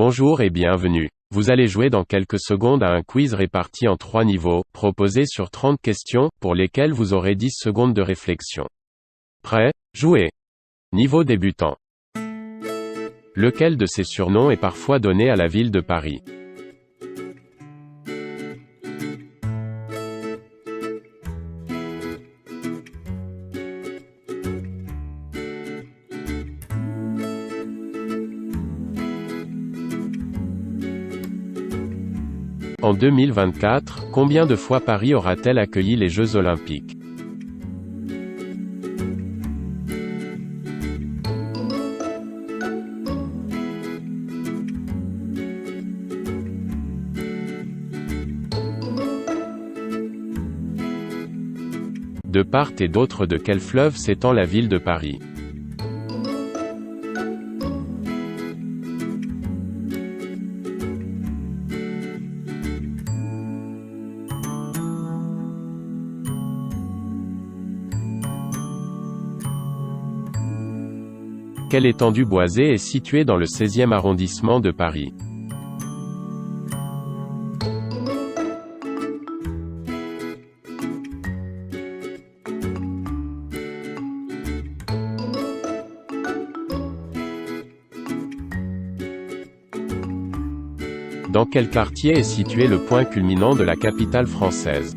Bonjour et bienvenue. Vous allez jouer dans quelques secondes à un quiz réparti en 3 niveaux, proposé sur 30 questions, pour lesquelles vous aurez 10 secondes de réflexion. Prêt? Jouez! Niveau débutant. Lequel de ces surnoms est parfois donné à la ville de Paris? En 2024, combien de fois Paris aura-t-elle accueilli les Jeux Olympiques? De part et d'autre de quel fleuve s'étend la ville de Paris? Quelle étendue boisée est située dans le 16e arrondissement de Paris? Dans quel quartier est situé le point culminant de la capitale française?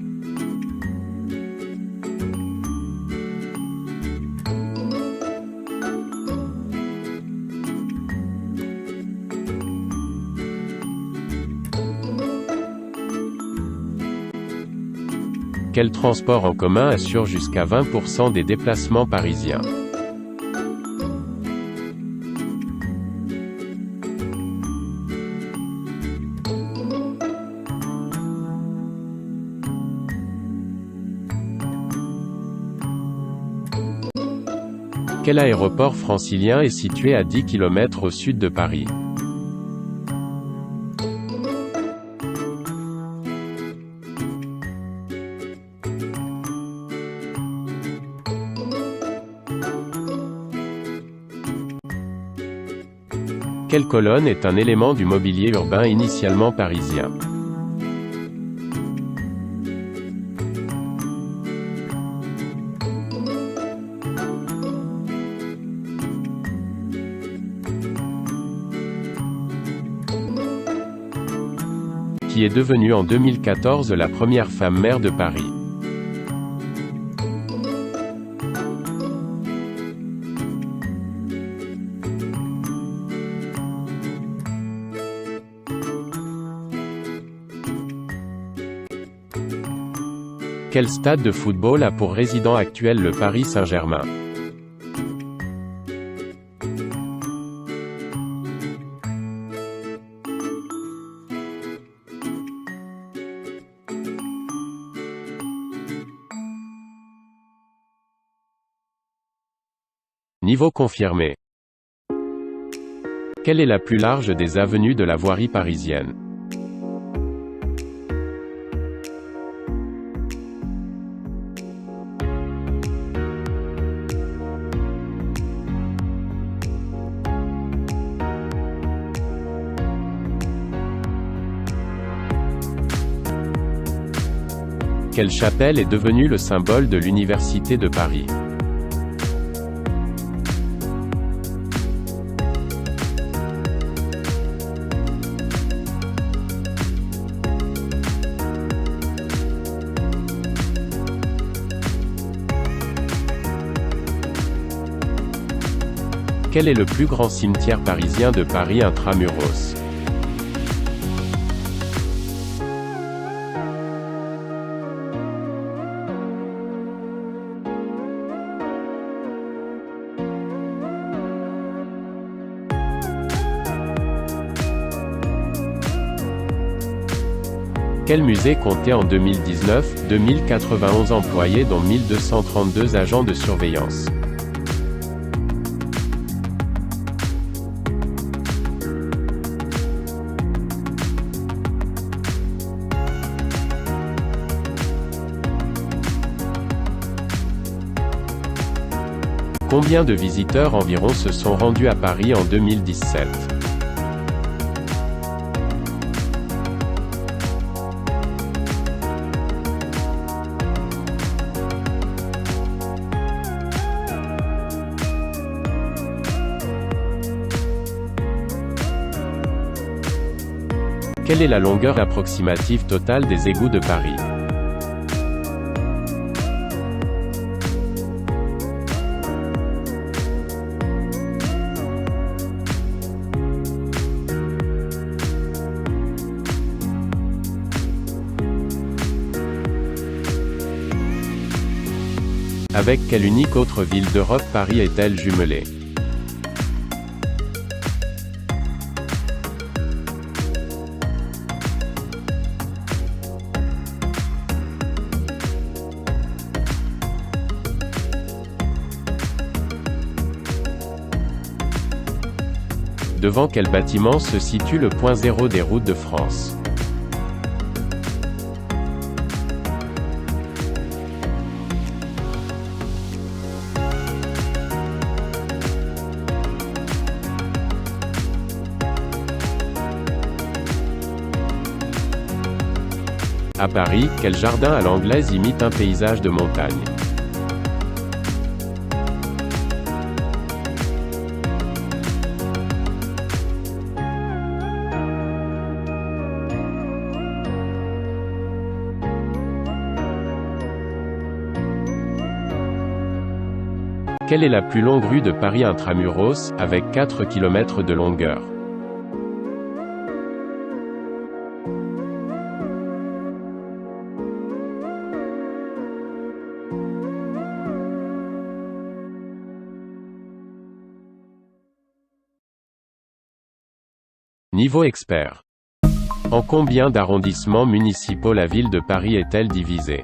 Quel transport en commun assure jusqu'à 20% des déplacements parisiens? Quel aéroport francilien est situé à 10 km au sud de Paris? Quelle colonne est un élément du mobilier urbain initialement parisien? Qui est devenue en 2014 la première femme maire de Paris? Quel stade de football a pour résident actuel le Paris Saint-Germain? Niveau confirmé. Quelle est la plus large des avenues de la voirie parisienne? Quelle chapelle est devenue le symbole de l'Université de Paris? Quel est le plus grand cimetière parisien de Paris intramuros? Quel musée comptait en 2019, 2091 employés dont 1232 agents de surveillance? Combien de visiteurs environ se sont rendus à Paris en 2017? Quelle est la longueur approximative totale des égouts de Paris? Avec quelle unique autre ville d'Europe Paris est-elle jumelée? Devant quel bâtiment se situe le point zéro des routes de France? À Paris, quel jardin à l'anglaise imite un paysage de montagne? Quelle est la plus longue rue de Paris intramuros, avec 4 km de longueur? Niveau expert. En combien d'arrondissements municipaux la ville de Paris est-elle divisée?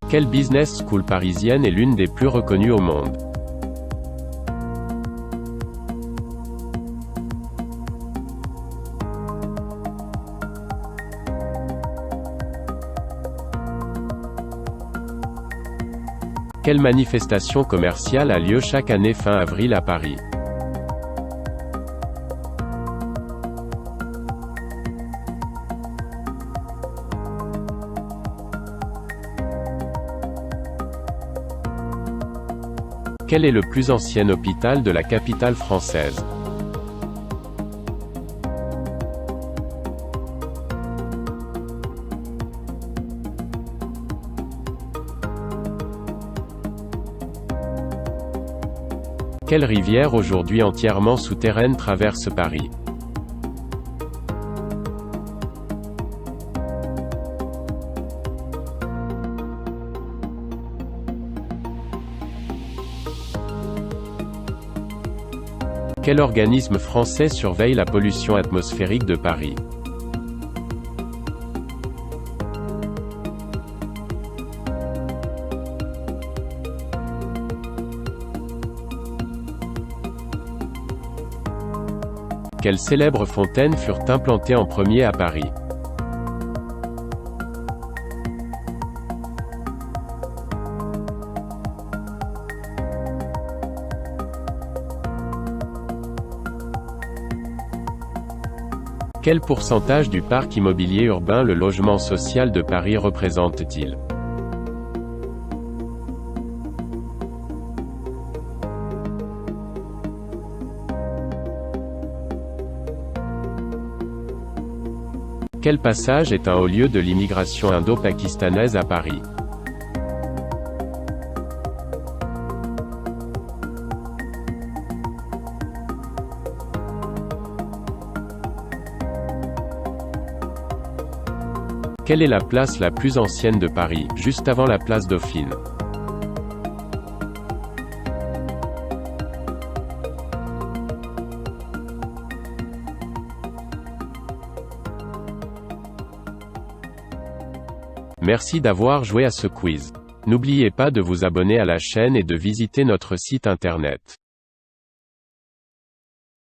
Quelle business school parisienne est l'une des plus reconnues au monde? Quelle manifestation commerciale a lieu chaque année fin avril à Paris? Quel est le plus ancien hôpital de la capitale française? Quelle rivière aujourd'hui entièrement souterraine traverse Paris? Quel organisme français surveille la pollution atmosphérique de Paris? Quelles célèbres fontaines furent implantées en premier à Paris? Quel pourcentage du parc immobilier urbain le logement social de Paris représente-t-il? Quel passage est un haut lieu de l'immigration indo-pakistanaise à Paris? Quelle est la place la plus ancienne de Paris, juste avant la place Dauphine? Merci d'avoir joué à ce quiz. N'oubliez pas de vous abonner à la chaîne et de visiter notre site internet.